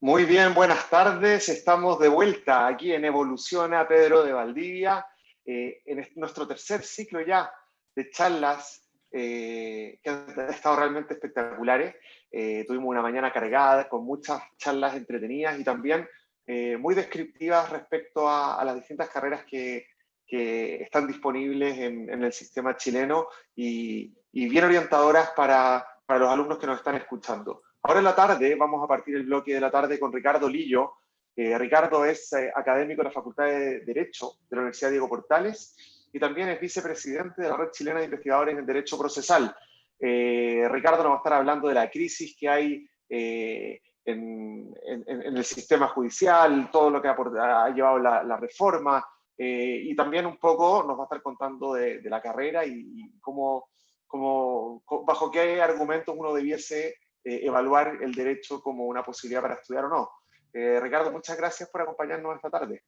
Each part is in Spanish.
Muy bien, buenas tardes. Estamos de vuelta aquí en Evoluciona Pedro de Valdivia, nuestro tercer ciclo ya de charlas que han estado realmente espectaculares. Tuvimos una mañana cargada con muchas charlas entretenidas y también muy descriptivas respecto a las distintas carreras que están disponibles en el sistema chileno y bien orientadoras para los alumnos que nos están escuchando. Ahora en la tarde vamos a partir el bloque de la tarde con Ricardo Lillo. Ricardo es académico de la Facultad de Derecho de la Universidad Diego Portales y también es vicepresidente de la Red Chilena de Investigadores en Derecho Procesal. Ricardo nos va a estar hablando de la crisis que hay en el sistema judicial, todo lo que ha llevado la reforma, y también un poco nos va a estar contando de la carrera y cómo, bajo qué argumentos uno debiese evaluar el derecho como una posibilidad para estudiar o no. Ricardo, muchas gracias por acompañarnos esta tarde.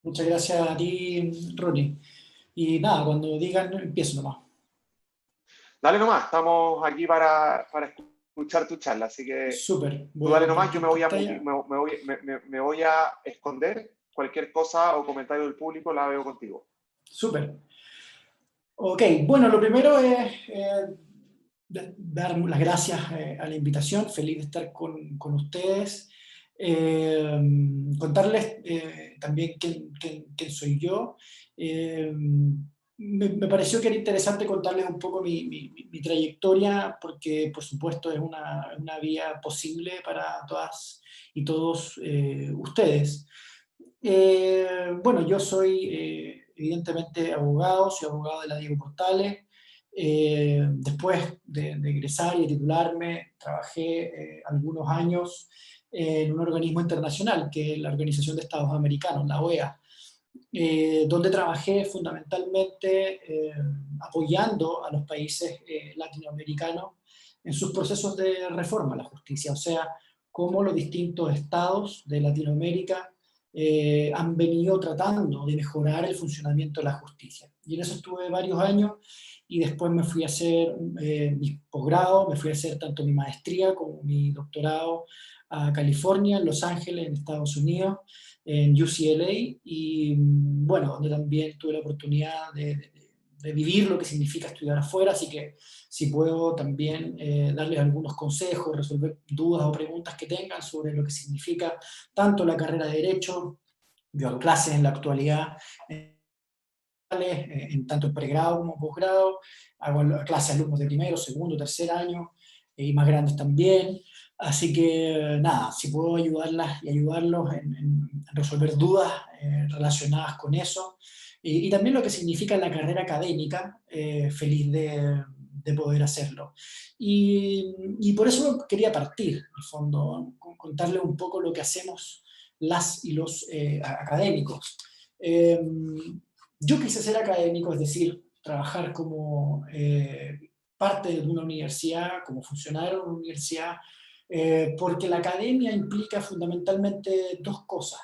Muchas gracias a ti, Ronnie. Y nada, cuando digan, empiezo nomás. Dale nomás, estamos aquí para escuchar tu charla, así que Súper, tú voy a dale nomás, yo compartir pantalla. me voy a esconder. Cualquier cosa o comentario del público la veo contigo. Súper. Ok, bueno, lo primero es dar las gracias a la invitación, feliz de estar con ustedes. Contarles también quién soy yo. Me pareció que era interesante contarles un poco mi trayectoria, porque por supuesto es una vía posible para todas y todos ustedes. Bueno, yo soy evidentemente abogado, soy abogado de la Diego Portales. Después de egresar y de titularme, trabajé algunos años en un organismo internacional, que es la Organización de Estados Americanos, la OEA, donde trabajé fundamentalmente apoyando a los países latinoamericanos en sus procesos de reforma a la justicia, o sea, cómo los distintos estados de Latinoamérica han venido tratando de mejorar el funcionamiento de la justicia. Y en eso estuve varios años y después me fui a hacer mi posgrado, me fui a hacer tanto mi maestría como mi doctorado a California, en Los Ángeles, en Estados Unidos, en UCLA, y bueno, donde también tuve la oportunidad de vivir lo que significa estudiar afuera, así que si puedo también darles algunos consejos, resolver dudas o preguntas que tengan sobre lo que significa tanto la carrera de Derecho. Yo hago clases en la actualidad en tanto en pregrado como posgrado, hago clases a alumnos de primero, segundo, tercer año, y más grandes también. Así que nada, si puedo ayudarlas y ayudarlos en resolver dudas relacionadas con eso, y también lo que significa la carrera académica, feliz de poder hacerlo. Y por eso quería partir, en el fondo, contarles un poco lo que hacemos las y los académicos. Yo quise ser académico, es decir, trabajar como parte de una universidad, como funcionario de una universidad, porque la academia implica fundamentalmente dos cosas.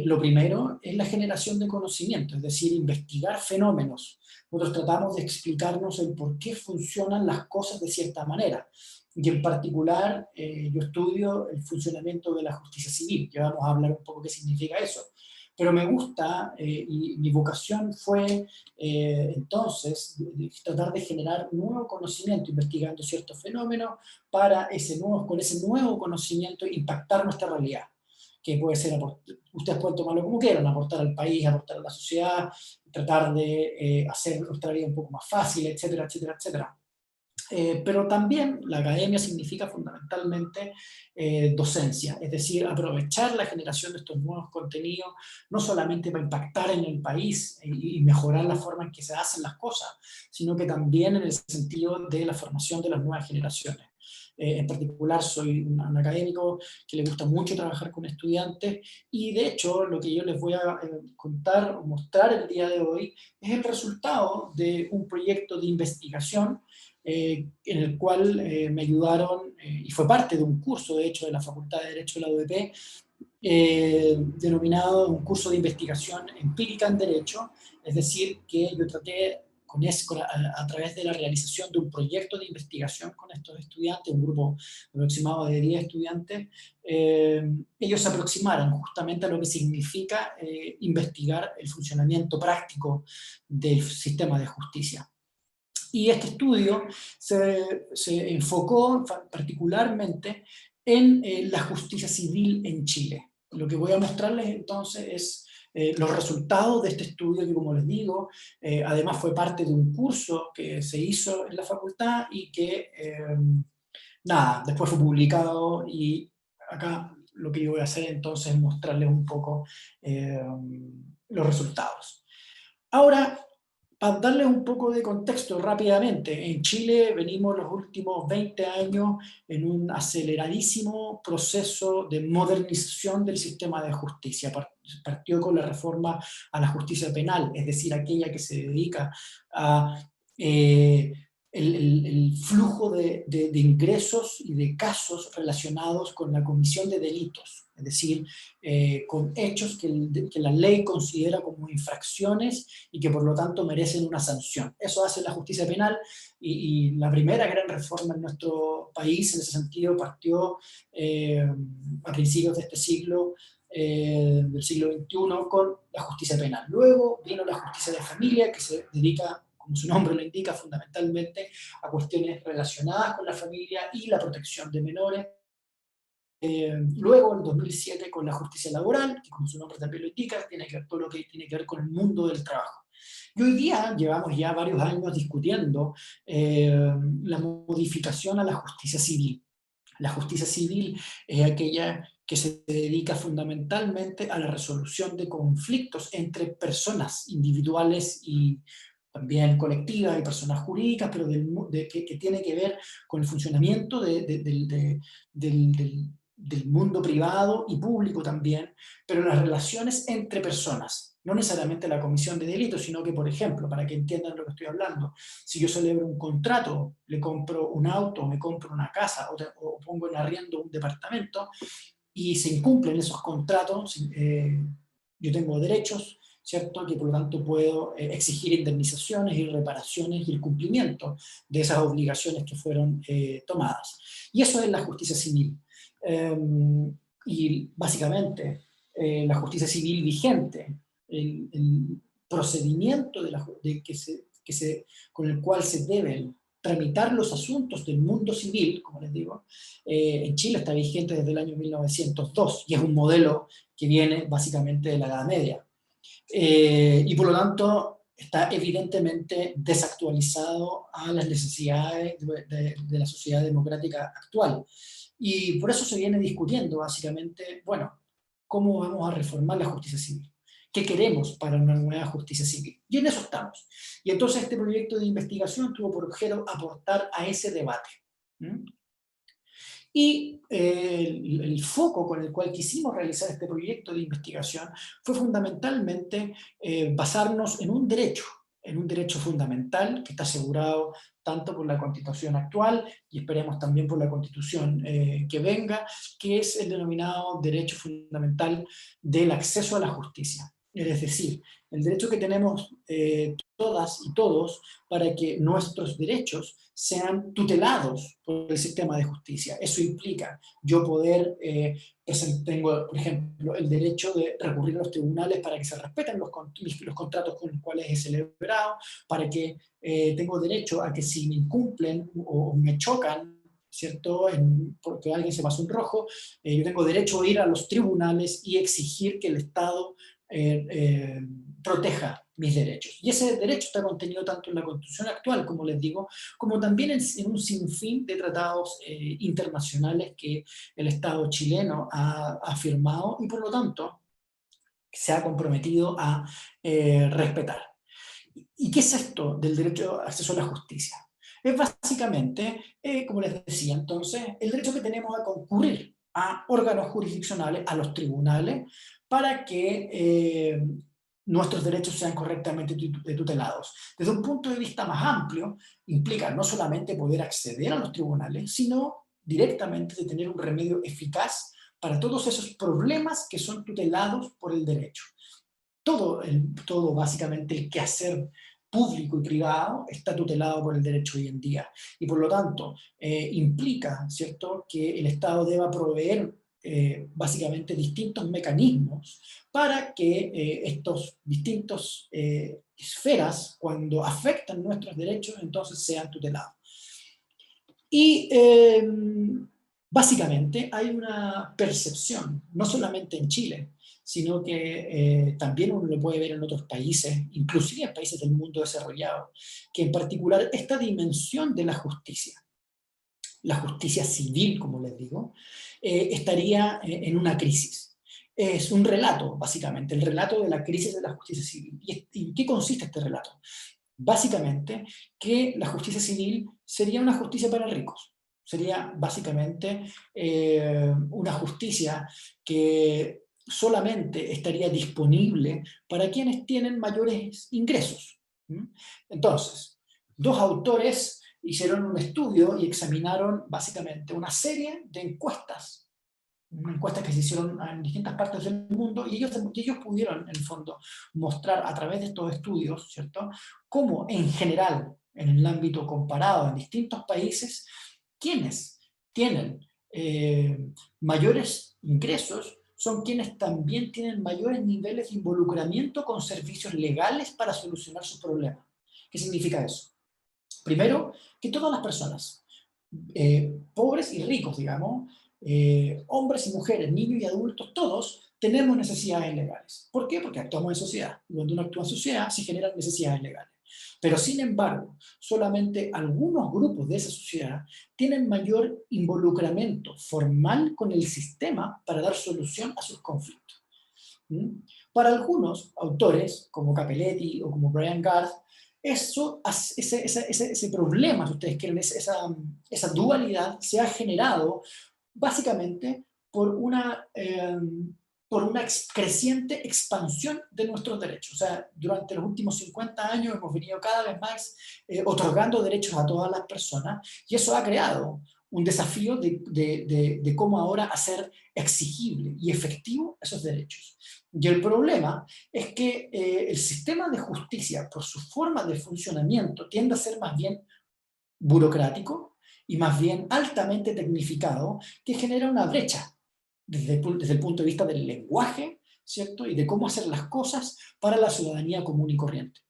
Lo primero es la generación de conocimiento, es decir, investigar fenómenos. Nosotros tratamos de explicarnos el por qué funcionan las cosas de cierta manera. Y en particular, yo estudio el funcionamiento de la justicia civil, que vamos a hablar un poco qué significa eso. Pero me gusta, y mi vocación fue entonces tratar de generar nuevo conocimiento investigando ciertos fenómenos para con ese nuevo conocimiento impactar nuestra realidad, que puede ser, ustedes pueden tomarlo como quieran, aportar al país, aportar a la sociedad, tratar de hacer nuestra vida un poco más fácil, etcétera, etcétera, etcétera. Pero también la academia significa fundamentalmente docencia, es decir, aprovechar la generación de estos nuevos contenidos, no solamente para impactar en el país y mejorar la forma en que se hacen las cosas, sino que también en el sentido de la formación de las nuevas generaciones. En particular soy un académico que le gusta mucho trabajar con estudiantes y de hecho lo que yo les voy a contar o mostrar el día de hoy es el resultado de un proyecto de investigación en el cual me ayudaron, y fue parte de un curso, de hecho, de la Facultad de Derecho de la UDP, denominado un curso de investigación empírica en Derecho, es decir, que yo traté a través de la realización de un proyecto de investigación con estos estudiantes, un grupo aproximado de 10 estudiantes, ellos se aproximaron justamente a lo que significa investigar el funcionamiento práctico del sistema de justicia. Y este estudio se enfocó particularmente en la justicia civil en Chile. Lo que voy a mostrarles entonces es los resultados de este estudio, que como les digo, además fue parte de un curso que se hizo en la facultad y que, nada, después fue publicado, y acá lo que yo voy a hacer entonces es mostrarles un poco los resultados. Ahora, para darles un poco de contexto rápidamente, en Chile venimos los últimos 20 años en un aceleradísimo proceso de modernización del sistema de justicia. Partió con la reforma a la justicia penal, es decir, aquella que se dedica a el flujo de ingresos y de casos relacionados con la comisión de delitos, es decir, con hechos que la ley considera como infracciones y que por lo tanto merecen una sanción. Eso hace la justicia penal, y la primera gran reforma en nuestro país en ese sentido partió a principios de este siglo, del siglo XXI, con la justicia penal. Luego vino la justicia de familia, que se dedica, como su nombre lo indica, fundamentalmente a cuestiones relacionadas con la familia y la protección de menores. Luego, en 2007, con la justicia laboral, que como su nombre también lo indica, tiene que ver todo lo que tiene que ver con el mundo del trabajo. Y hoy día llevamos ya varios años discutiendo la modificación a la justicia civil. La justicia civil es aquella que se dedica fundamentalmente a la resolución de conflictos entre personas individuales y también colectivas y personas jurídicas, pero que tiene que ver con el funcionamiento del mundo privado y público también, pero las relaciones entre personas, no necesariamente la comisión de delitos, sino que, por ejemplo, para que entiendan lo que estoy hablando, si yo celebro un contrato, le compro un auto, me compro una casa o pongo en arriendo un departamento, y se incumplen esos contratos, yo tengo derechos, ¿cierto? Que por lo tanto puedo exigir indemnizaciones y reparaciones y el cumplimiento de esas obligaciones que fueron tomadas. Y eso es la justicia civil. Y básicamente la justicia civil vigente, el procedimiento con el cual se deben tramitar los asuntos del mundo civil, como les digo, en Chile está vigente desde el año 1902 y es un modelo que viene básicamente de la Edad Media. Y por lo tanto está evidentemente desactualizado a las necesidades de la sociedad democrática actual. Y por eso se viene discutiendo básicamente, bueno, ¿cómo vamos a reformar la justicia civil? ¿Qué queremos para una nueva justicia civil? Y en eso estamos. Y entonces este proyecto de investigación tuvo por objeto aportar a ese debate. Y el foco con el cual quisimos realizar este proyecto de investigación fue fundamentalmente basarnos en un derecho fundamental que está asegurado tanto por la Constitución actual y esperemos también por la Constitución que venga, que es el denominado derecho fundamental del acceso a la justicia. Es decir, el derecho que tenemos todas y todos para que nuestros derechos sean tutelados por el sistema de justicia. Eso implica yo poder, tengo, por ejemplo, el derecho de recurrir a los tribunales para que se respeten los contratos con los cuales he celebrado, para que tengo derecho a que si me incumplen o me chocan, ¿cierto? Porque alguien se pasó un rojo, yo tengo derecho a ir a los tribunales y exigir que el Estado proteja mis derechos. Y ese derecho está contenido tanto en la Constitución actual, como les digo, como también en un sinfín de tratados internacionales que el Estado chileno ha firmado y por lo tanto se ha comprometido a respetar. ¿Y qué es esto del derecho de acceso a la justicia? Es básicamente, como les decía entonces, el derecho que tenemos a concurrir a órganos jurisdiccionales, a los tribunales, para que nuestros derechos sean correctamente tutelados. Desde un punto de vista más amplio, implica no solamente poder acceder a los tribunales, sino directamente de tener un remedio eficaz para todos esos problemas que son tutelados por el derecho. Todo básicamente el quehacer público y privado está tutelado por el derecho hoy en día. Y por lo tanto, implica, ¿cierto?, que el Estado deba proveer básicamente distintos mecanismos para que estos distintos esferas, cuando afectan nuestros derechos, entonces sean tutelados. Y básicamente hay una percepción, no solamente en Chile, sino que también uno lo puede ver en otros países, inclusive en países del mundo desarrollado, que en particular esta dimensión de la justicia civil, como les digo, estaría en una crisis. Es un relato, básicamente, el relato de la crisis de la justicia civil. ¿Y en qué consiste este relato? Básicamente, que la justicia civil sería una justicia para ricos. Sería básicamente una justicia que solamente estaría disponible para quienes tienen mayores ingresos. Entonces, dos autores hicieron un estudio y examinaron básicamente una serie de encuestas que se hicieron en distintas partes del mundo, y ellos pudieron, en el fondo, mostrar a través de estos estudios, ¿cierto?, cómo en general, en el ámbito comparado en distintos países, quienes tienen mayores ingresos son quienes también tienen mayores niveles de involucramiento con servicios legales para solucionar sus problemas. ¿Qué significa eso? Primero, que todas las personas, pobres y ricos, digamos, hombres y mujeres, niños y adultos, todos tenemos necesidades legales. ¿Por qué? Porque actuamos en sociedad. Y cuando uno actúa en sociedad, se generan necesidades legales. Pero sin embargo, solamente algunos grupos de esa sociedad tienen mayor involucramiento formal con el sistema para dar solución a sus conflictos. Para algunos autores, como Capelletti o como Brian Garth, ese problema, si ustedes quieren, esa dualidad se ha generado básicamente por una creciente expansión de nuestros derechos. O sea, durante los últimos 50 años hemos venido cada vez más otorgando derechos a todas las personas, y eso ha creado un desafío de cómo ahora hacer exigible y efectivo esos derechos. Y el problema es que el sistema de justicia, por su forma de funcionamiento, tiende a ser más bien burocrático y más bien altamente tecnificado, que genera una brecha desde el punto de vista del lenguaje, ¿cierto?, y de cómo hacer las cosas para la ciudadanía común y corriente.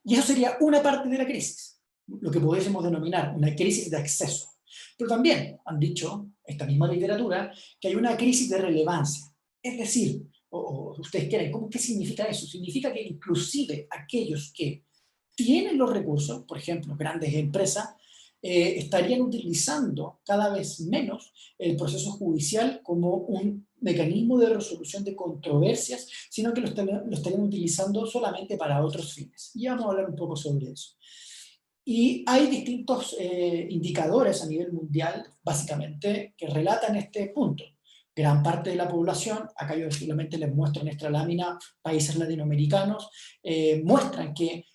Y eso sería una parte de la crisis, lo que pudiésemos denominar una crisis de acceso. Pero también han dicho, esta misma literatura, que hay una crisis de relevancia. Es decir, o ustedes quieren, ¿qué significa eso? Significa que inclusive aquellos que tienen los recursos, por ejemplo, grandes empresas, estarían utilizando cada vez menos el proceso judicial como un mecanismo de resolución de controversias, sino que lo estarían utilizando solamente para otros fines. Y vamos a hablar un poco sobre eso. Y hay distintos indicadores a nivel mundial, básicamente, que relatan este punto. Gran parte de la población, acá yo solamente les muestro en esta lámina, países latinoamericanos, muestran que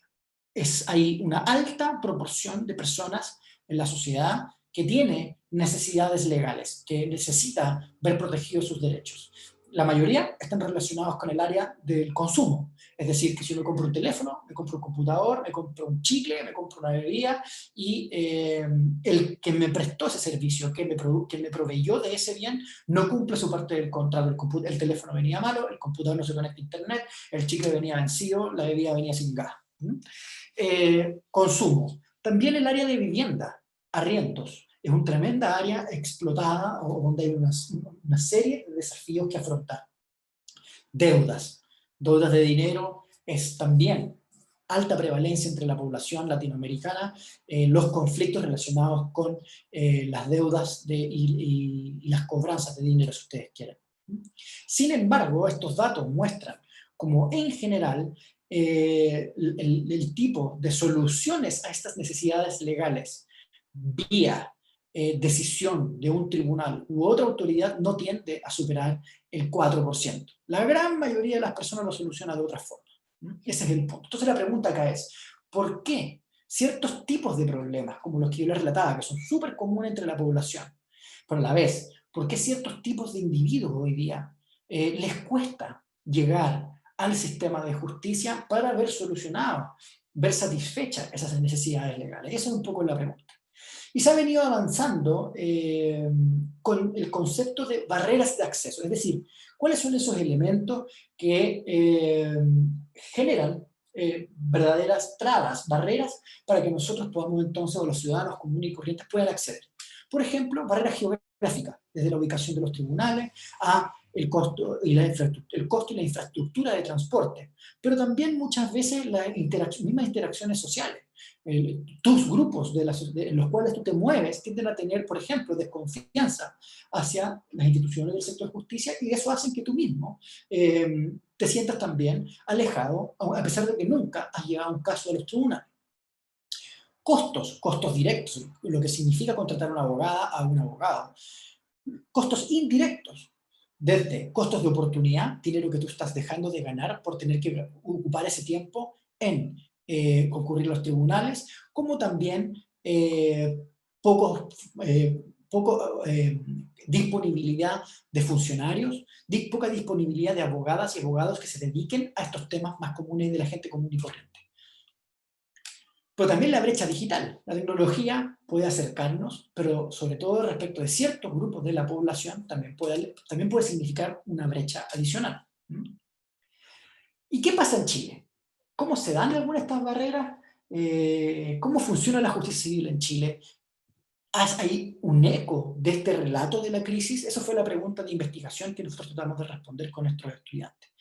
hay una alta proporción de personas en la sociedad que tiene necesidades legales, que necesita ver protegidos sus derechos. La mayoría están relacionados con el área del consumo, es decir, que si yo me compro un teléfono, me compro un computador, me compro un chicle, me compro una bebida, y el que me prestó ese servicio, que me proveyó de ese bien, no cumple su parte del contrato. El teléfono venía malo, el computador no se conecta a internet, el chicle venía vencido, la bebida venía sin gas. Consumo. También el área de vivienda, arriendos, es una tremenda área explotada, o donde hay una serie de desafíos que afrontar. Deudas de dinero es también alta prevalencia entre la población latinoamericana, los conflictos relacionados con las deudas y las cobranzas de dinero, si ustedes quieren. Sin embargo, estos datos muestran como en general el tipo de soluciones a estas necesidades legales vía decisión de un tribunal u otra autoridad no tiende a superar el 4%. La gran mayoría de las personas lo soluciona de otra forma. Ese es el punto. Entonces la pregunta acá es, ¿por qué ciertos tipos de problemas, como los que yo les relataba, que son súper comunes entre la población, pero a la vez, por qué ciertos tipos de individuos hoy día les cuesta llegar al sistema de justicia para ver solucionado ver satisfechas esas necesidades legales? Esa es un poco la pregunta. Y se ha venido avanzando con el concepto de barreras de acceso, es decir, cuáles son esos elementos que generan verdaderas trabas, barreras, para que nosotros podamos entonces, o los ciudadanos comunes y corrientes puedan acceder. Por ejemplo, barreras geográficas, desde la ubicación de los tribunales a el costo y la infraestructura de transporte, pero también muchas veces las mismas interacciones sociales. Tus grupos en los cuales tú te mueves tienden a tener, por ejemplo, desconfianza hacia las instituciones del sector justicia, y eso hace que tú mismo te sientas también alejado, a pesar de que nunca has llegado a un caso de los tribunales. Costos directos, lo que significa contratar a una abogada a un abogado. Costos indirectos, desde costos de oportunidad, dinero que tú estás dejando de ganar por tener que ocupar ese tiempo en concurrir a los tribunales, como también poca disponibilidad de funcionarios, poca disponibilidad de abogadas y abogados que se dediquen a estos temas más comunes de la gente común y corriente. Pero también la brecha digital. La tecnología puede acercarnos, pero sobre todo respecto de ciertos grupos de la población también puede significar una brecha adicional. ¿Y qué pasa en Chile? ¿Cómo se dan algunas de estas barreras? ¿Cómo funciona la justicia civil en Chile? ¿Hay un eco de este relato de la crisis? Esa fue la pregunta de investigación que nosotros tratamos de responder con nuestros estudiantes.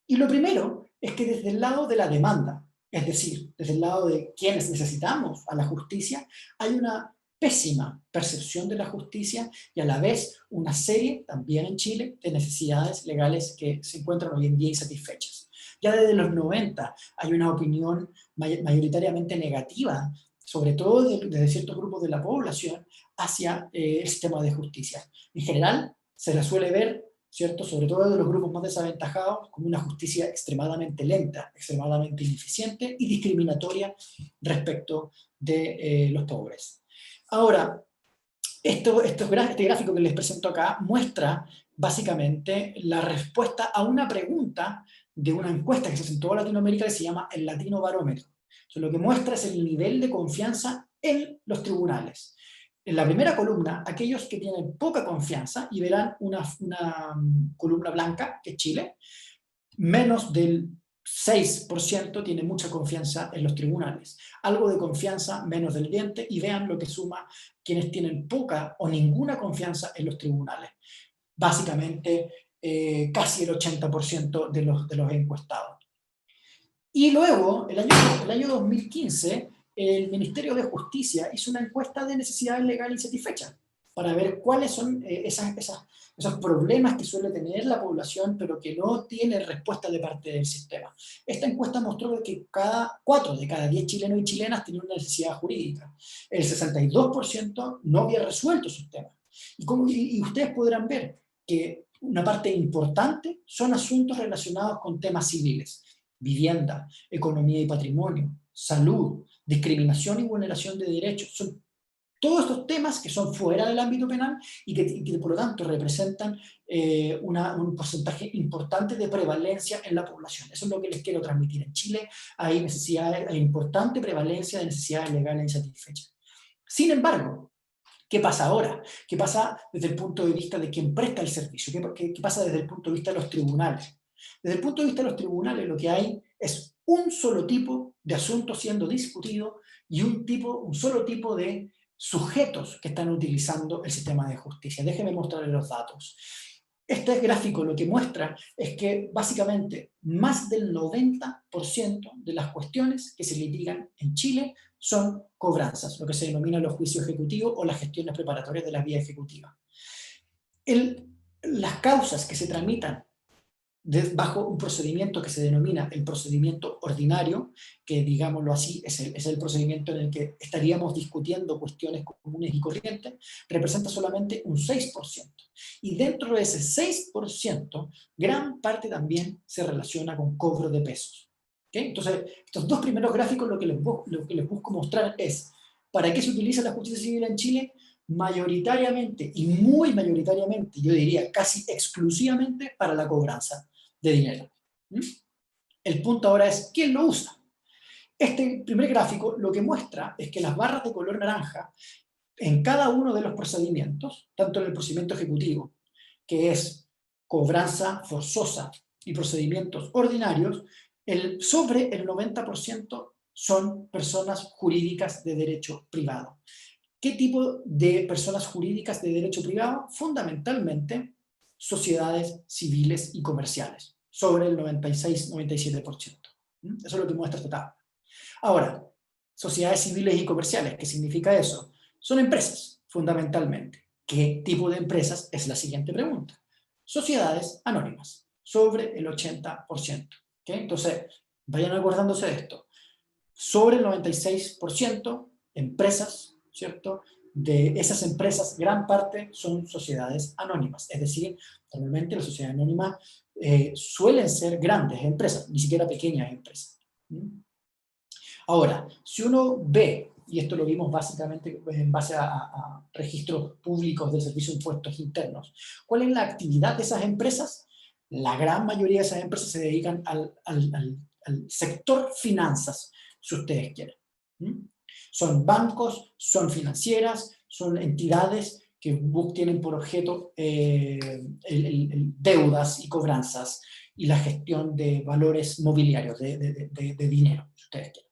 Y lo primero es que desde el lado de la demanda, es decir, desde el lado de quienes necesitamos a la justicia, hay una pésima percepción de la justicia y a la vez una serie, también en Chile, de necesidades legales que se encuentran hoy en día insatisfechas. Ya desde los 90 hay una opinión mayoritariamente negativa, sobre todo desde ciertos grupos de la población, hacia el sistema de justicia. En general, se la suele ver, ¿cierto?, sobre todo de los grupos más desaventajados, como una justicia extremadamente lenta, extremadamente ineficiente y discriminatoria respecto de los pobres. Ahora, este gráfico que les presento acá muestra básicamente la respuesta a una pregunta de una encuesta que se hace en toda Latinoamérica que se llama el Latino Barómetro. Entonces, lo que muestra es el nivel de confianza en los tribunales. En la primera columna, aquellos que tienen poca confianza, y verán una columna blanca, que es Chile, menos del 6% tiene mucha confianza en los tribunales. Algo de confianza, menos del 20%, y vean lo que suma quienes tienen poca o ninguna confianza en los tribunales. Básicamente, casi el 80% de los encuestados. Y luego, el año 2015, el Ministerio de Justicia hizo una encuesta de necesidades legales insatisfechas para ver cuáles son esos problemas que suele tener la población, pero que no tiene respuesta de parte del sistema. Esta encuesta mostró que 4 de cada 10 chilenos y chilenas tenían una necesidad jurídica. El 62% no había resuelto sus temas. Y ustedes podrán ver que una parte importante son asuntos relacionados con temas civiles: vivienda, economía y patrimonio, salud, discriminación y vulneración de derechos. Son todos estos temas que son fuera del ámbito penal y que por lo tanto representan un porcentaje importante de prevalencia en la población. Eso es lo que les quiero transmitir. En Chile hay importante prevalencia de necesidades legales insatisfechas. Sin embargo, ¿qué pasa ahora? ¿Qué pasa desde el punto de vista de quien presta el servicio? ¿Qué pasa desde el punto de vista de los tribunales? Desde el punto de vista de los tribunales, lo que hay es un solo tipo de asuntos siendo discutido y un solo tipo de sujetos que están utilizando el sistema de justicia. Déjenme mostrarles los datos. Este gráfico lo que muestra es que básicamente más del 90% de las cuestiones que se litigan en Chile son cobranzas, lo que se denomina los juicios ejecutivos o las gestiones preparatorias de la vía ejecutiva. Las causas que se tramitan bajo un procedimiento que se denomina el procedimiento ordinario, que digámoslo así, es el procedimiento en el que estaríamos discutiendo cuestiones comunes y corrientes, representa solamente un 6%. Y dentro de ese 6%, gran parte también se relaciona con cobro de pesos. ¿Okay? Entonces, estos dos primeros gráficos lo que les busco mostrar es, ¿para qué se utiliza la justicia civil en Chile? Mayoritariamente, y muy mayoritariamente, yo diría casi exclusivamente, para la cobranza de dinero. El punto ahora es, ¿quién lo usa? Este primer gráfico lo que muestra es que las barras de color naranja, en cada uno de los procedimientos, tanto en el procedimiento ejecutivo, que es cobranza forzosa, y procedimientos ordinarios, sobre el 90% son personas jurídicas de derecho privado. ¿Qué tipo de personas jurídicas de derecho privado? Fundamentalmente, sociedades civiles y comerciales, sobre el 96-97%. Eso es lo que muestra esta tabla. Ahora, sociedades civiles y comerciales, ¿qué significa eso? Son empresas, fundamentalmente. ¿Qué tipo de empresas? Es la siguiente pregunta. Sociedades anónimas, sobre el 80%. ¿Okay? Entonces, vayan acordándose de esto. Sobre el 96%, empresas, ¿cierto? De esas empresas, gran parte son sociedades anónimas. Es decir, normalmente las sociedades anónimas suelen ser grandes empresas, ni siquiera pequeñas empresas. Ahora, si uno ve, y esto lo vimos básicamente en base a registros públicos del Servicio de Impuestos Internos, ¿cuál es la actividad de esas empresas? La gran mayoría de esas empresas se dedican al sector finanzas, si ustedes quieren. Son bancos, son financieras, son entidades que tienen por objeto deudas y cobranzas y la gestión de valores mobiliarios, de dinero, si ustedes quieren.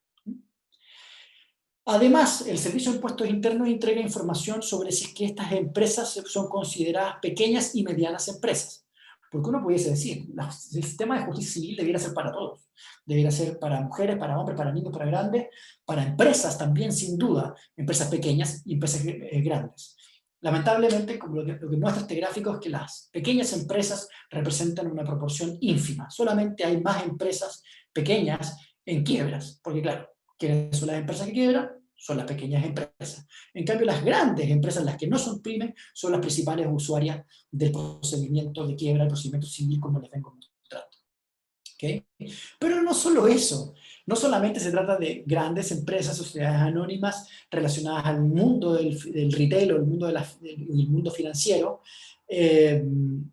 Además, el Servicio de Impuestos Internos entrega información sobre si es que estas empresas son consideradas pequeñas y medianas empresas. Porque uno pudiese decir, el sistema de justicia civil debiera ser para todos. Debiera ser para mujeres, para hombres, para niños, para grandes, para empresas también, sin duda, empresas pequeñas y empresas grandes. Lamentablemente, como lo que muestra este gráfico es que las pequeñas empresas representan una proporción ínfima. Solamente hay más empresas pequeñas en quiebras, porque claro, ¿quiénes son las empresas que quiebran? Son las pequeñas empresas. En cambio, las grandes empresas, las que no son pymes, son las principales usuarias del procedimiento de quiebra, el procedimiento civil, como les vengo mostrando. ¿Okay? Pero no solo eso, no solamente se trata de grandes empresas, sociedades anónimas relacionadas al mundo del retail o el mundo financiero,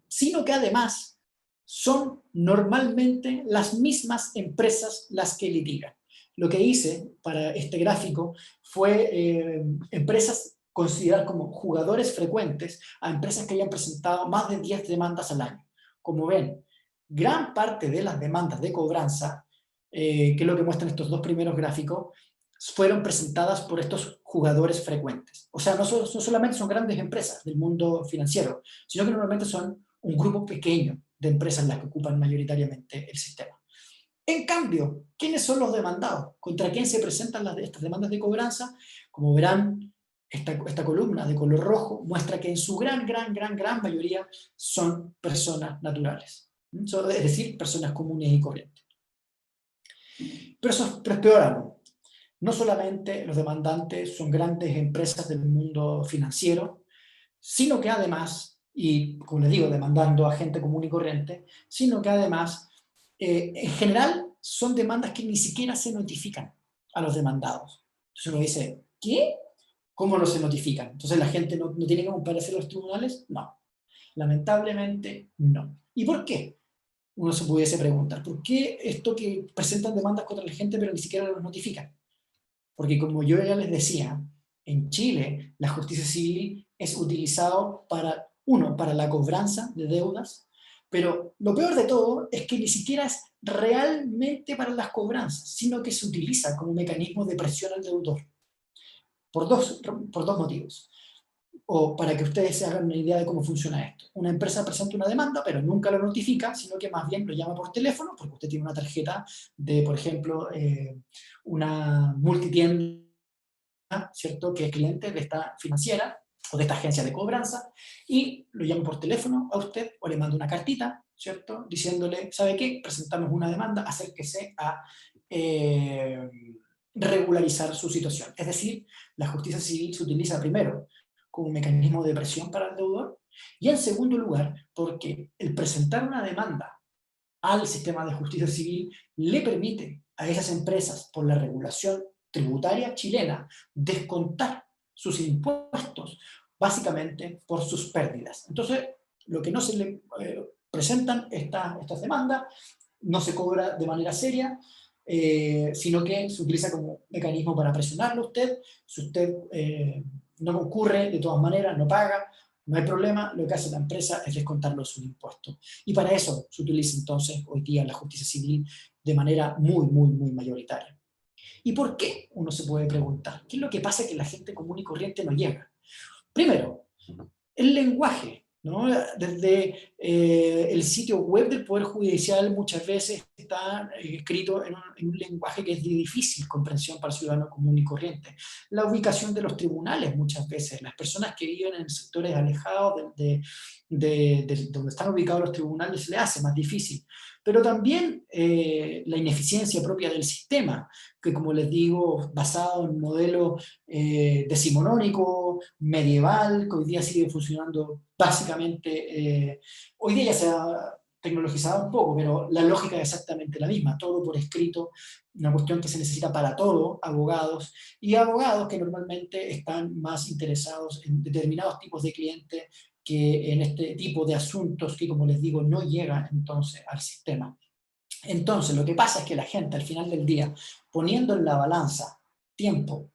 sino que además son normalmente las mismas empresas las que litigan. Lo que hice para este gráfico fue empresas considerar como jugadores frecuentes a empresas que hayan presentado más de 10 demandas al año. Como ven, gran parte de las demandas de cobranza, que es lo que muestran estos dos primeros gráficos, fueron presentadas por estos jugadores frecuentes. O sea, no solamente son grandes empresas del mundo financiero, sino que normalmente son un grupo pequeño de empresas las que ocupan mayoritariamente el sistema. En cambio, ¿quiénes son los demandados? ¿Contra quién se presentan estas demandas de cobranza? Como verán, esta columna de color rojo muestra que en su gran mayoría son personas naturales. Es decir, personas comunes y corrientes. Pero es peor aún. No solamente los demandantes son grandes empresas del mundo financiero, sino que además, y como les digo, demandando a gente común y corriente, sino que además, en general, son demandas que ni siquiera se notifican a los demandados. Entonces uno dice, ¿qué? ¿Cómo no se notifican? Entonces la gente no tiene que comparecer a los tribunales. No, lamentablemente no. ¿Y por qué? Uno se pudiese preguntar, ¿por qué esto que presentan demandas contra la gente pero ni siquiera los notifican? Porque como yo ya les decía, en Chile la justicia civil es utilizado para la cobranza de deudas, pero lo peor de todo es que ni siquiera es realmente para las cobranzas, sino que se utiliza como mecanismo de presión al deudor. Por dos motivos. O para que ustedes se hagan una idea de cómo funciona esto. Una empresa presenta una demanda, pero nunca lo notifica, sino que más bien lo llama por teléfono, porque usted tiene una tarjeta de, por ejemplo, una multitienda, ¿cierto?, que es cliente de esta financiera o de esta agencia de cobranza, y lo llama por teléfono a usted o le manda una cartita, ¿cierto?, diciéndole, ¿sabe qué? Presentamos una demanda, acérquese a regularizar su situación. Es decir, la justicia civil se utiliza primero como un mecanismo de presión para el deudor, y en segundo lugar, porque el presentar una demanda al sistema de justicia civil le permite a esas empresas, por la regulación tributaria chilena, descontar sus impuestos, básicamente por sus pérdidas. Entonces, lo que no se le presentan estas demandas, no se cobra de manera seria, sino que se utiliza como mecanismo para presionarlo a usted. Si usted no concurre, de todas maneras, no paga, no hay problema, lo que hace la empresa es descontarlo de sus impuestos. Y para eso se utiliza entonces hoy día la justicia civil de manera muy, muy, muy mayoritaria. ¿Y por qué? Uno se puede preguntar. ¿Qué es lo que pasa que la gente común y corriente no llega? Primero, el lenguaje, ¿no? Desde el sitio web del Poder Judicial muchas veces está escrito en un lenguaje que es de difícil comprensión para el ciudadano común y corriente. La ubicación de los tribunales muchas veces, las personas que viven en sectores alejados de donde están ubicados los tribunales se les hace más difícil. Pero también la ineficiencia propia del sistema, que como les digo, basado en un modelo decimonónico, medieval, que hoy día sigue funcionando básicamente, hoy día ya se ha tecnologizado un poco, pero la lógica es exactamente la misma, todo por escrito, una cuestión que se necesita para todo, abogados, y abogados que normalmente están más interesados en determinados tipos de clientes que en este tipo de asuntos que, como les digo, no llegan entonces al sistema. Entonces, lo que pasa es que la gente al final del día, poniendo en la balanza tiempo,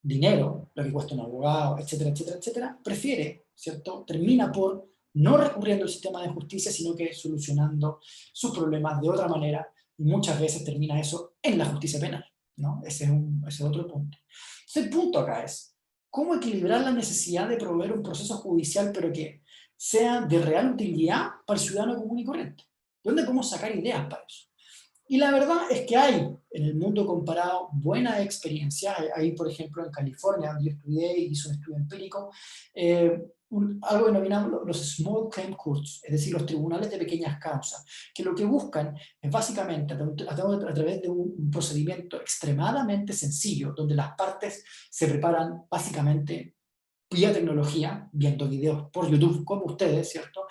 dinero, lo que cuesta un abogado, etcétera, etcétera, etcétera, prefiere, ¿cierto? Termina por no recurriendo al sistema de justicia, sino que solucionando sus problemas de otra manera, y muchas veces termina eso en la justicia penal, ¿no? Ese es otro punto. Entonces, el punto acá es, ¿cómo equilibrar la necesidad de proveer un proceso judicial, pero que sea de real utilidad para el ciudadano común y corriente? ¿Dónde podemos sacar ideas para eso? Y la verdad es que hay en el mundo comparado buena experiencia. Hay, por ejemplo, en California, donde yo estudié y hice un estudio empírico, algo que denominamos los small claim courts, es decir, los tribunales de pequeñas causas, que lo que buscan es básicamente, a través de un procedimiento extremadamente sencillo, donde las partes se preparan básicamente vía tecnología, viendo videos por YouTube como ustedes, ¿cierto?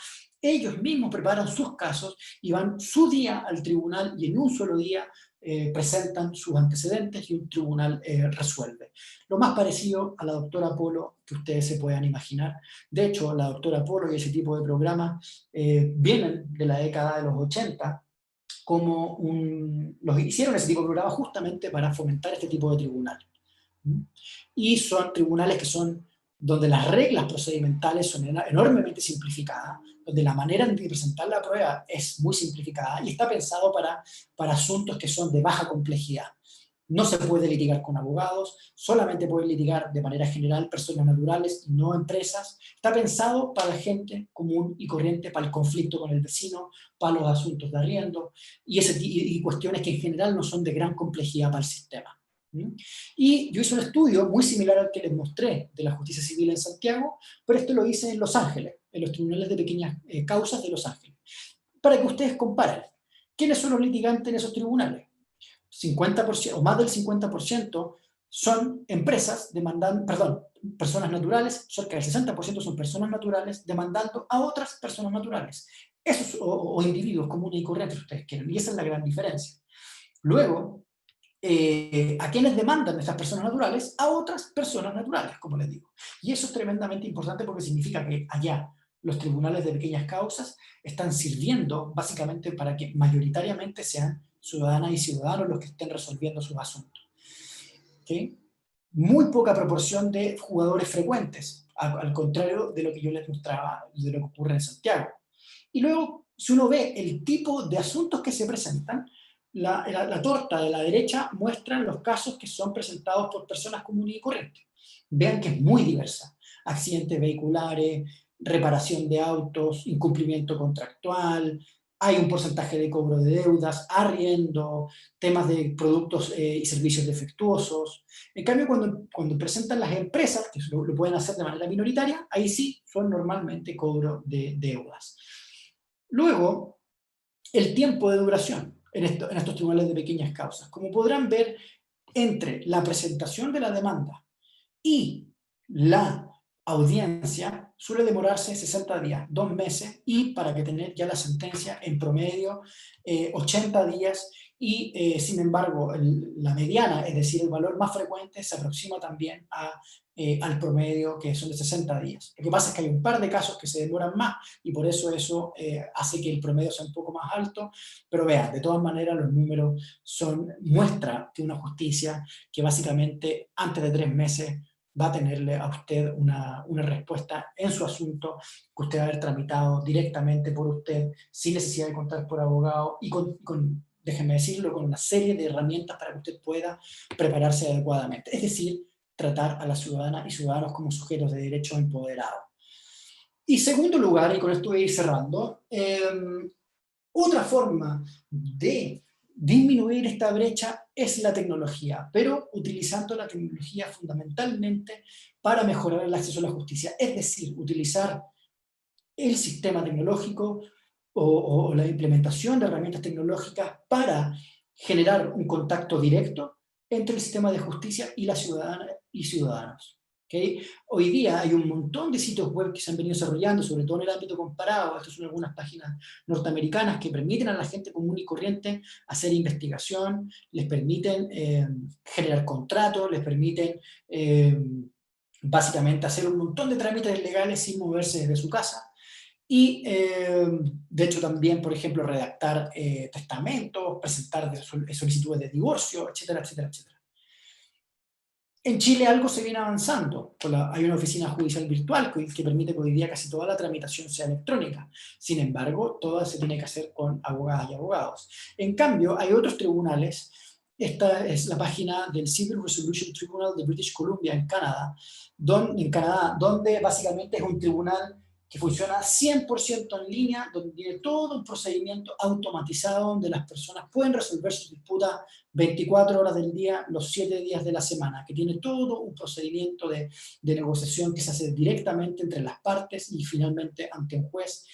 Ellos mismos preparan sus casos y van su día al tribunal y en un solo día presentan sus antecedentes y un tribunal resuelve. Lo más parecido a la doctora Polo que ustedes se puedan imaginar. De hecho, la doctora Polo y ese tipo de programas vienen de la década de los 80, los hicieron ese tipo de programas justamente para fomentar este tipo de tribunal. Y son tribunales que son donde las reglas procedimentales son enormemente simplificadas, donde la manera de presentar la prueba es muy simplificada y está pensado para asuntos que son de baja complejidad. No se puede litigar con abogados, solamente pueden litigar de manera general personas naturales y no empresas. Está pensado para la gente común y corriente, para el conflicto con el vecino, para los asuntos de arriendo y cuestiones que en general no son de gran complejidad para el sistema. Y yo hice un estudio muy similar al que les mostré de la justicia civil en Santiago, pero esto lo hice en Los Ángeles, en los tribunales de pequeñas causas de Los Ángeles, para que ustedes comparen. ¿Quiénes son los litigantes en esos tribunales? 50% o más del 50% son empresas demandando, perdón, personas naturales, cerca del 60% son personas naturales demandando a otras personas naturales. Esos, o individuos comunes y corrientes, ustedes quieren, y esa es la gran diferencia. Luego, ¿a quiénes demandan estas personas naturales? A otras personas naturales, como les digo. Y eso es tremendamente importante porque significa que allá los tribunales de pequeñas causas están sirviendo básicamente para que mayoritariamente sean ciudadanas y ciudadanos los que estén resolviendo sus asuntos. ¿Okay? Muy poca proporción de jugadores frecuentes, al contrario de lo que yo les mostraba, de lo que ocurre en Santiago. Y luego, si uno ve el tipo de asuntos que se presentan, la torta de la derecha muestra los casos que son presentados por personas comunes y corrientes. Vean que es muy diversa. Accidentes vehiculares, reparación de autos, incumplimiento contractual, hay un porcentaje de cobro de deudas, arriendo, temas de productos y servicios defectuosos. En cambio, cuando presentan las empresas, que lo pueden hacer de manera minoritaria, ahí sí son normalmente cobro de deudas. Luego, el tiempo de duración en estos tribunales de pequeñas causas. Como podrán ver, entre la presentación de la demanda y la audiencia suele demorarse 60 días, 2 meses, y para que tener ya la sentencia en promedio 80 días, y sin embargo la mediana, es decir, el valor más frecuente, se aproxima también al promedio, que son de 60 días. Lo que pasa es que hay un par de casos que se demoran más, y por eso hace que el promedio sea un poco más alto, pero vean, de todas maneras los números muestra de una justicia que básicamente antes de 3 meses va a tenerle a usted una respuesta en su asunto, que usted va a haber tramitado directamente por usted, sin necesidad de contar por abogado, y déjenme decirlo, con una serie de herramientas para que usted pueda prepararse adecuadamente. Es decir, tratar a las ciudadanas y ciudadanos como sujetos de derecho empoderados. Y segundo lugar, y con esto voy a ir cerrando, otra forma de disminuir esta brecha es la tecnología, pero utilizando la tecnología fundamentalmente para mejorar el acceso a la justicia. Es decir, utilizar el sistema tecnológico o la implementación de herramientas tecnológicas para generar un contacto directo entre el sistema de justicia y las ciudadanas y ciudadanos. ¿Okay? Hoy día hay un montón de sitios web que se han venido desarrollando, sobre todo en el ámbito comparado. Estas son algunas páginas norteamericanas que permiten a la gente común y corriente hacer investigación, les permiten generar contratos, les permiten básicamente hacer un montón de trámites legales sin moverse desde su casa. Y de hecho también, por ejemplo, redactar testamentos, presentar solicitudes de divorcio, etcétera, etcétera, etcétera. En Chile algo se viene avanzando. Hay una oficina judicial virtual que permite que hoy día casi toda la tramitación sea electrónica. Sin embargo, toda se tiene que hacer con abogadas y abogados. En cambio, hay otros tribunales. Esta es la página del Civil Resolution Tribunal de British Columbia en Canadá, donde básicamente es un tribunal que funciona 100% en línea, donde tiene todo un procedimiento automatizado, donde las personas pueden resolver sus disputas 24 horas del día, los 7 días de la semana, que tiene todo un procedimiento de negociación que se hace directamente entre las partes y finalmente ante un juez,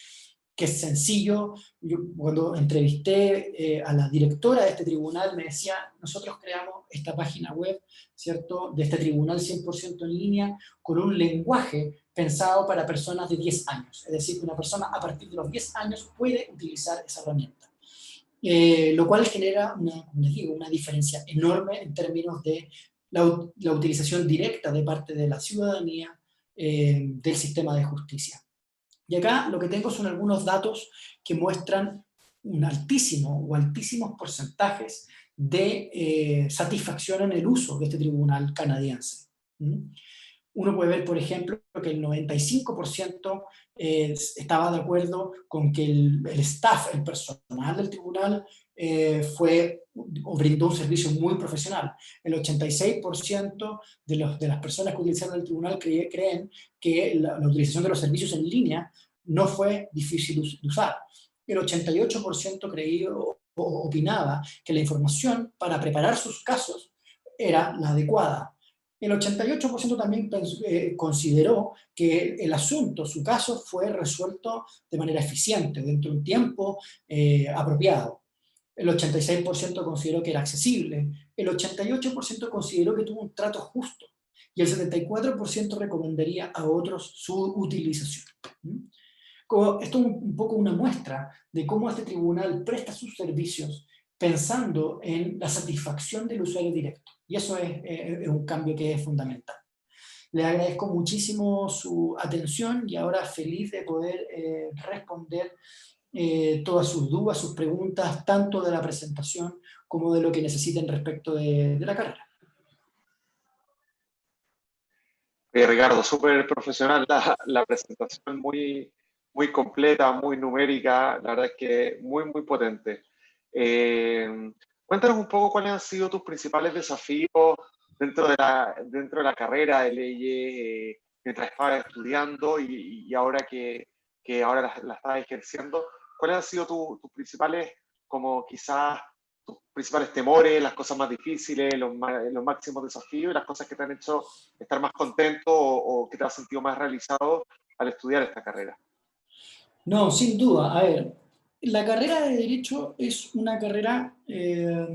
que es sencillo. Yo, cuando entrevisté a la directora de este tribunal, me decía: nosotros creamos esta página web, ¿cierto?, de este tribunal 100% en línea, con un lenguaje pensado para personas de 10 años. Es decir, que una persona a partir de los 10 años puede utilizar esa herramienta. Lo cual genera, como les digo, una diferencia enorme en términos de la utilización directa de parte de la ciudadanía del sistema de justicia. Y acá lo que tengo son algunos datos que muestran un altísimo o altísimos porcentajes de satisfacción en el uso de este tribunal canadiense. Uno puede ver, por ejemplo, que el 95% estaba de acuerdo con que el staff, el personal del tribunal, brindó un servicio muy profesional. El 86% de las personas que utilizaron el tribunal creen que la utilización de los servicios en línea no fue difícil de usar. El 88% opinaba que la información para preparar sus casos era la adecuada. El 88% también consideró que el asunto, su caso, fue resuelto de manera eficiente, dentro de un tiempo apropiado. El 86% consideró que era accesible. El 88% consideró que tuvo un trato justo. Y el 74% recomendaría a otros su utilización. Esto es un poco una muestra de cómo este tribunal presta sus servicios pensando en la satisfacción del usuario directo. Y eso es un cambio que es fundamental. Les agradezco muchísimo su atención y ahora feliz de poder responder todas sus dudas, sus preguntas, tanto de la presentación como de lo que necesiten respecto de la carrera. Ricardo, súper profesional la presentación, muy completa, muy numérica, la verdad es que muy potente. Cuéntanos un poco cuáles han sido tus principales desafíos dentro de la carrera de leyes, mientras estabas estudiando y ahora que ahora la estás ejerciendo. ¿Cuáles han sido tus principales, como quizás tus principales temores, las cosas más difíciles, los máximos desafíos y las cosas que te han hecho estar más contento o que te has sentido más realizado al estudiar esta carrera? No, sin duda. A ver, la carrera de Derecho es una carrera que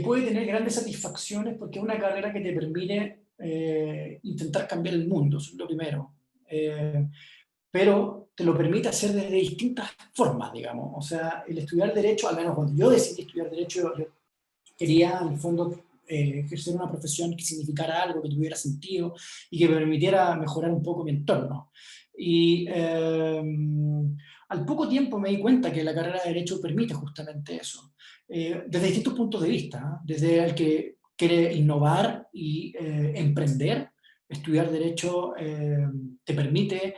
puede tener grandes satisfacciones porque es una carrera que te permite intentar cambiar el mundo, eso es lo primero. Pero te lo permite hacer desde distintas formas, digamos. O sea, el estudiar Derecho, al menos cuando yo decidí estudiar Derecho, yo quería, en el fondo, ejercer una profesión que significara algo, que tuviera sentido y que me permitiera mejorar un poco mi entorno. Y al poco tiempo me di cuenta que la carrera de Derecho permite justamente eso, desde distintos puntos de vista, ¿eh? Desde el que quiere innovar y emprender. Estudiar Derecho te permite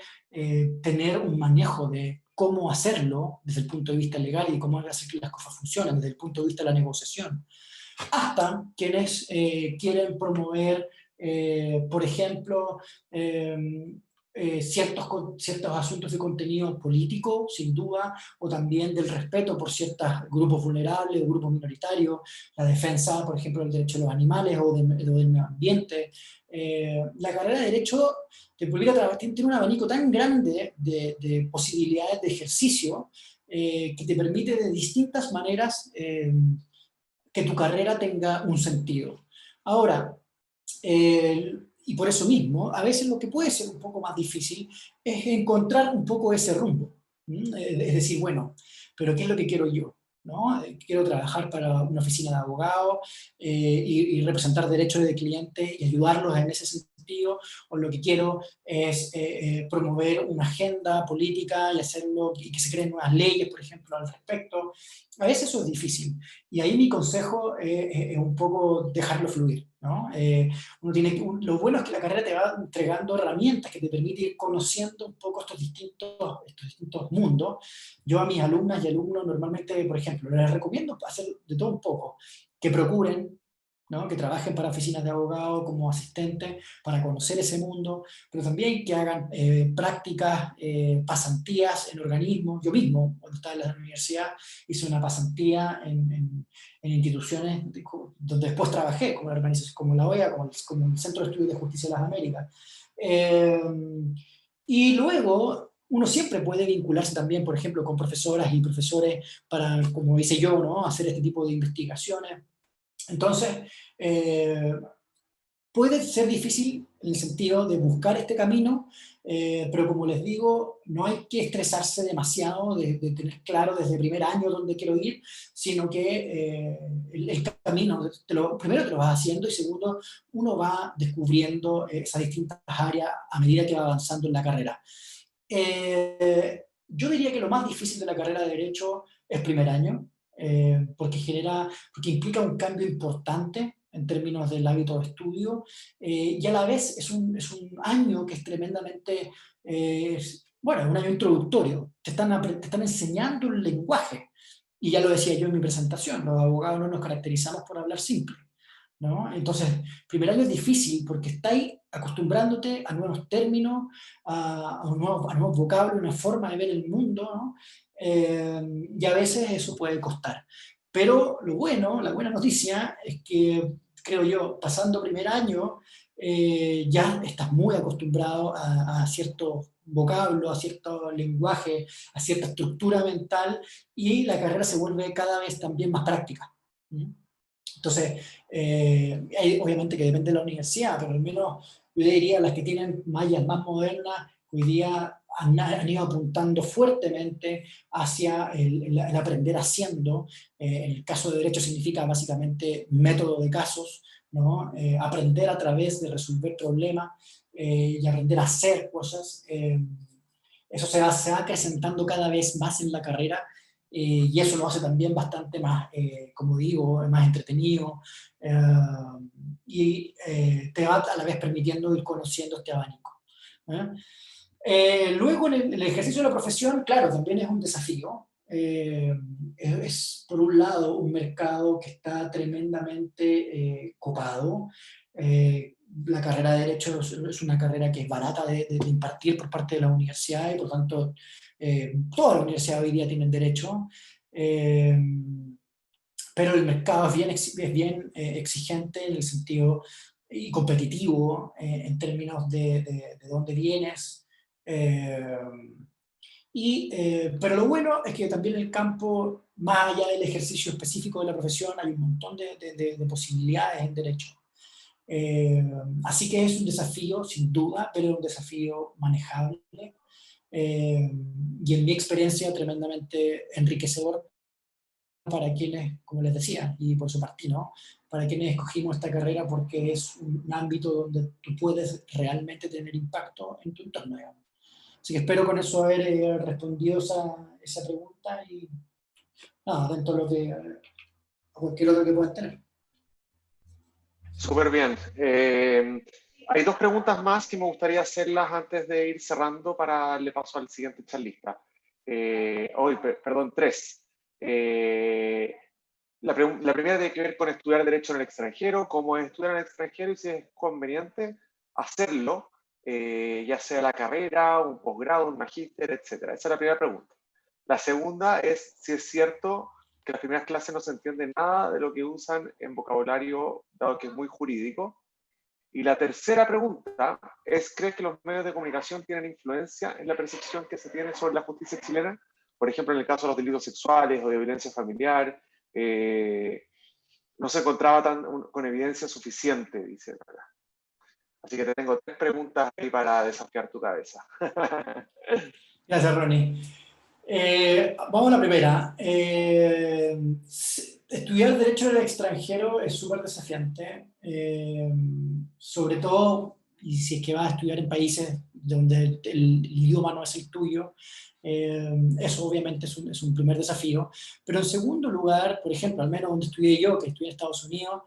tener un manejo de cómo hacerlo desde el punto de vista legal y cómo hacer que las cosas funcionen desde el punto de vista de la negociación, hasta quienes quieren promover, por ejemplo, ciertos asuntos de contenido político, sin duda, o también del respeto por ciertos grupos vulnerables o grupos minoritarios, la defensa, por ejemplo, del derecho de los animales o del medio ambiente. La carrera de Derecho tiene un abanico tan grande de posibilidades de ejercicio que te permite de distintas maneras que tu carrera tenga un sentido. Ahora, y por eso mismo, a veces lo que puede ser un poco más difícil es encontrar un poco ese rumbo. Es decir, bueno, pero ¿qué es lo que quiero yo? ¿No? Quiero trabajar para una oficina de abogados y representar derechos de clientes y ayudarlos en ese sentido, o lo que quiero es promover una agenda política y hacerlo y que se creen nuevas leyes, por ejemplo, al respecto. A veces eso es difícil. Y ahí mi consejo es un poco dejarlo fluir, ¿no? Uno tiene lo bueno es que la carrera te va entregando herramientas que te permiten ir conociendo un poco estos distintos mundos. Yo a mis alumnas y alumnos normalmente, por ejemplo, les recomiendo hacer de todo un poco, que procuren, ¿no? Que trabajen para oficinas de abogados como asistentes para conocer ese mundo, pero también que hagan prácticas, pasantías en organismos. Yo mismo, cuando estaba en la universidad, hice una pasantía en instituciones donde después trabajé, como la organización, como la OEA, como el Centro de Estudios de Justicia de las Américas. Y luego uno siempre puede vincularse también, por ejemplo, con profesoras y profesores para, como hice yo, ¿no? Hacer este tipo de investigaciones. Entonces, puede ser difícil en el sentido de buscar este camino, pero como les digo, no hay que estresarse demasiado de tener claro desde el primer año dónde quiero ir, sino que el camino, primero te lo vas haciendo y segundo, uno va descubriendo esas distintas áreas a medida que va avanzando en la carrera. Yo diría que lo más difícil de la carrera de Derecho es primer año, porque implica un cambio importante en términos del hábito de estudio, y a la vez es un año que es tremendamente, bueno, es un año introductorio, te están enseñando el lenguaje, y ya lo decía yo en mi presentación, los abogados no nos caracterizamos por hablar simple, ¿no? Entonces, primer año es difícil porque estáis acostumbrándote a nuevos términos, a nuevos vocablos, una forma de ver el mundo, ¿no? Y a veces eso puede costar. Pero lo bueno, la buena noticia es que, creo yo, pasando primer año, ya estás muy acostumbrado a ciertos vocablos, a cierto lenguaje, a cierta estructura mental, y la carrera se vuelve cada vez también más práctica. ¿Mm? Entonces, obviamente que depende de la universidad, pero al menos yo diría las que tienen mallas más modernas, hoy día han ido apuntando fuertemente hacia el aprender haciendo. En el caso de Derecho significa básicamente método de casos, ¿no? Aprender a través de resolver problemas y aprender a hacer cosas. Eso se va acrecentando cada vez más en la carrera, y eso lo hace también bastante más, como digo, más entretenido, eh, y te va a la vez permitiendo ir conociendo este abanico. ¿Eh? Luego, en el ejercicio de la profesión, claro, también es un desafío. Es, por un lado, un mercado que está tremendamente copado. La carrera de Derecho es una carrera que es barata de impartir por parte de la universidad y, por tanto, todas las universidades hoy día tienen Derecho. Eh, pero el mercado es bien exigente en el sentido y competitivo en términos de dónde vienes. Eh, pero lo bueno es que también en el campo, más allá del ejercicio específico de la profesión, hay un montón de posibilidades en derecho. Así que es un desafío, sin duda, pero es un desafío manejable. Y en mi experiencia tremendamente enriquecedor para quienes, como les decía, y por su parte, ¿no? Para quienes escogimos esta carrera porque es un ámbito donde tú puedes realmente tener impacto en tu entorno, digamos. Así que espero con eso haber respondido esa pregunta y nada, dentro de lo que, cualquier otro que puedas tener. Súper bien. Hay dos preguntas más que me gustaría hacerlas antes de ir cerrando para darle paso al siguiente charlista. Perdón, tres. La primera tiene que ver con estudiar Derecho en el extranjero, cómo es estudiar en el extranjero y si es conveniente hacerlo, ya sea la carrera, un posgrado, un magíster, etcétera. Esa es la primera pregunta. La segunda es si es cierto que las primeras clases no se entiende nada de lo que usan en vocabulario, dado que es muy jurídico. Y la tercera pregunta es, ¿crees que los medios de comunicación tienen influencia en la percepción que se tiene sobre la justicia chilena? Por ejemplo, en el caso de los delitos sexuales o de violencia familiar, no se encontraba con evidencia suficiente, dice. Así que te tengo tres preguntas ahí para desafiar tu cabeza. Gracias, Ronnie. Vamos a la primera. Estudiar Derecho en el extranjero es súper desafiante, sobre todo y si es que vas a estudiar en países donde el idioma no es el tuyo. Eso obviamente es un primer desafío. Pero en segundo lugar, por ejemplo, al menos donde estudié yo, que estudié en Estados Unidos,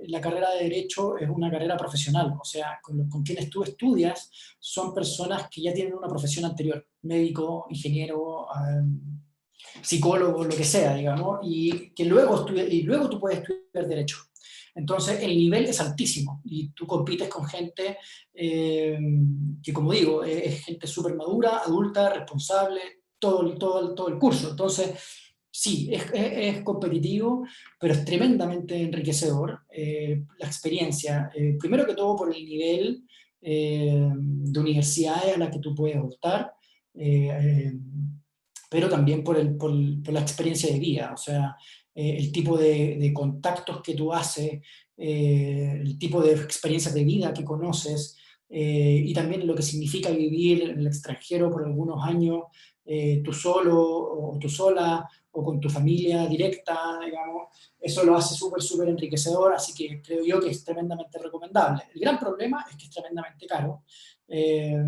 la carrera de Derecho es una carrera profesional, o sea, con quienes tú estudias son personas que ya tienen una profesión anterior, médico, ingeniero, psicólogo, lo que sea, digamos, y luego tú puedes estudiar Derecho. Entonces, el nivel es altísimo y tú compites con gente que, como digo, es gente súper madura, adulta, responsable, todo el curso. Entonces, sí, es competitivo, pero es tremendamente enriquecedor la experiencia. Primero que todo por el nivel de universidades a la que tú puedes optar. Eh, eh, pero también por la experiencia de vida, o sea, el tipo de contactos que tú haces, el tipo de experiencias de vida que conoces, y también lo que significa vivir en el extranjero por algunos años, tú solo o tú sola, o con tu familia directa, digamos, eso lo hace súper, súper enriquecedor, así que creo yo que es tremendamente recomendable. El gran problema es que es tremendamente caro, eh,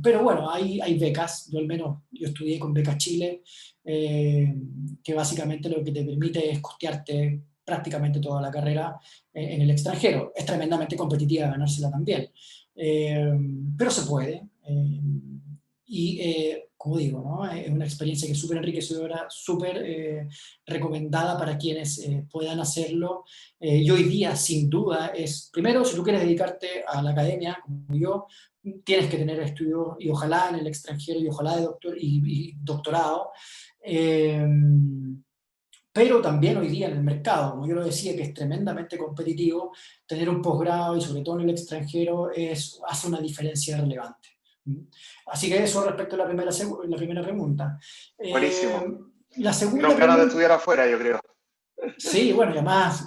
pero bueno, hay becas, yo al menos yo estudié con Beca Chile, que básicamente lo que te permite es costearte prácticamente toda la carrera en el extranjero. Es tremendamente competitiva ganársela también, eh, pero se puede. Como digo, ¿no? Es una experiencia que es súper enriquecedora, súper recomendada para quienes puedan hacerlo. Y hoy día, sin duda, es, primero, si tú quieres dedicarte a la academia, como yo, tienes que tener estudios, y ojalá en el extranjero, y ojalá de y doctorado. Eh, pero también hoy día en el mercado, como yo lo decía, que es tremendamente competitivo, tener un posgrado y sobre todo en el extranjero hace una diferencia relevante. Así que eso respecto a la primera pregunta. Eh, Buenísimo. la segunda Con ganas de pregunta, estudiar afuera, yo creo. sí, bueno, y además,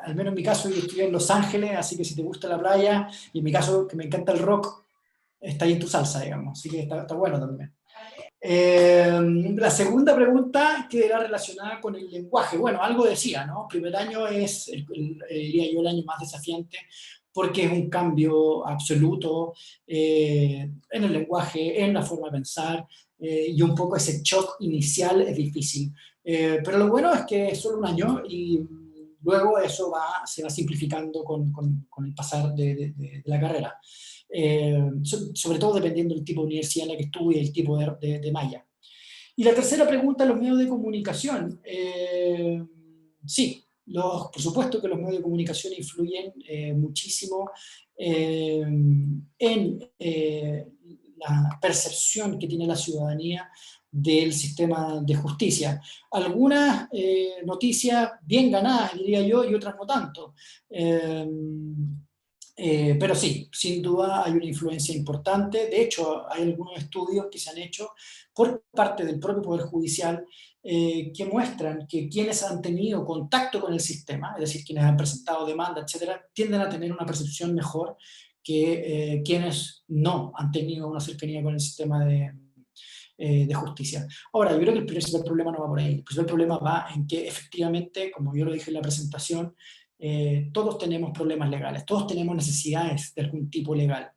al menos en mi caso, yo estudié en Los Ángeles, así que si te gusta la playa, y en mi caso, que me encanta el rock, está ahí en tu salsa, digamos, así que está bueno también. La segunda pregunta que era relacionada con el lenguaje. Bueno, algo decía, ¿no? Primer año es, diría yo, el año más desafiante porque es un cambio absoluto en el lenguaje, en la forma de pensar, y un poco ese shock inicial es difícil. Pero lo bueno es que es solo un año y luego eso se va simplificando con el pasar de la carrera. Sobre todo dependiendo del tipo de universidad en la que estudie, el tipo de malla. Y la tercera pregunta, los medios de comunicación. Sí, por supuesto que los medios de comunicación influyen muchísimo en la percepción que tiene la ciudadanía del sistema de justicia. Algunas noticias bien ganadas, diría yo, y otras no tanto. Pero sí, sin duda hay una influencia importante. De hecho, hay algunos estudios que se han hecho por parte del propio Poder Judicial que muestran que quienes han tenido contacto con el sistema, es decir, quienes han presentado demanda, etcétera, tienden a tener una percepción mejor que quienes no han tenido una cercanía con el sistema de justicia. Ahora, yo creo que el principal problema no va por ahí. El principal problema va en que efectivamente, como yo lo dije en la presentación, todos tenemos problemas legales, todos tenemos necesidades de algún tipo legal,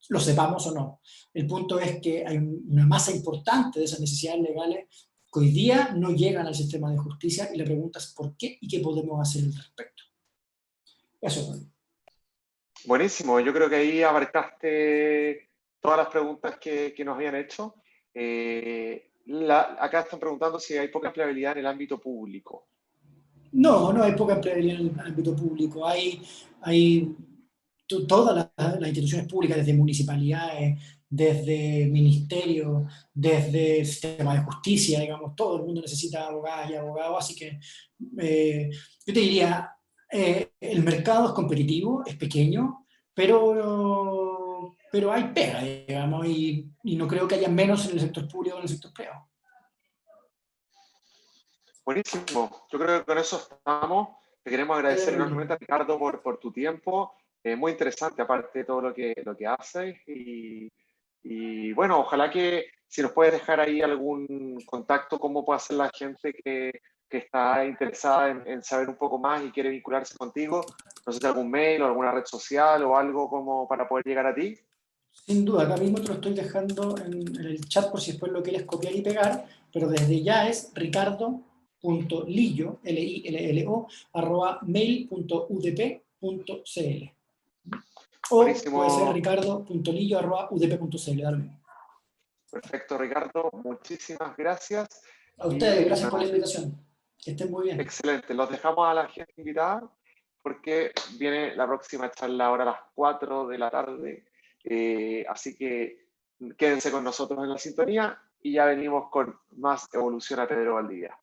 lo sepamos o no. El punto es que hay una masa importante de esas necesidades legales que hoy día no llegan al sistema de justicia y la pregunta es por qué y qué podemos hacer al respecto. Eso es todo. Buenísimo, yo creo que ahí abarcaste todas las preguntas que nos habían hecho. Acá están preguntando si hay poca empleabilidad en el ámbito público. No, no hay poca empleabilidad en el ámbito público. Hay todas las instituciones públicas, desde municipalidades, desde ministerios, desde el sistema de justicia, digamos, todo el mundo necesita abogadas y abogados, así que yo te diría, el mercado es competitivo, es pequeño, pero hay pega, digamos, y no creo que haya menos en el sector público que en el sector privado. Buenísimo, yo creo que con eso estamos. Te queremos agradecer enormemente, Ricardo, por tu tiempo. Muy interesante, aparte de todo lo que haces. Y bueno, ojalá que si nos puedes dejar ahí algún contacto, cómo puede hacer la gente que está interesada en saber un poco más y quiere vincularse contigo. No sé si algún mail o alguna red social o algo como para poder llegar a ti. Sin duda, acá mismo te lo estoy dejando en el chat por si después lo quieres copiar y pegar, pero desde ya es ricardo.lillo, Lillo, arroba mail.udp.cl. O puede ser Buenísimo. ricardo.lillo arroba udp.cl. Perfecto, Ricardo. Muchísimas gracias. A ustedes, Y gracias por la invitación. Que estén muy bien. excelente. Los dejamos a la gente invitada porque viene la próxima charla ahora a las 4 de la tarde. Así que quédense con nosotros en la sintonía y ya venimos con más Evolución a Pedro Valdivia.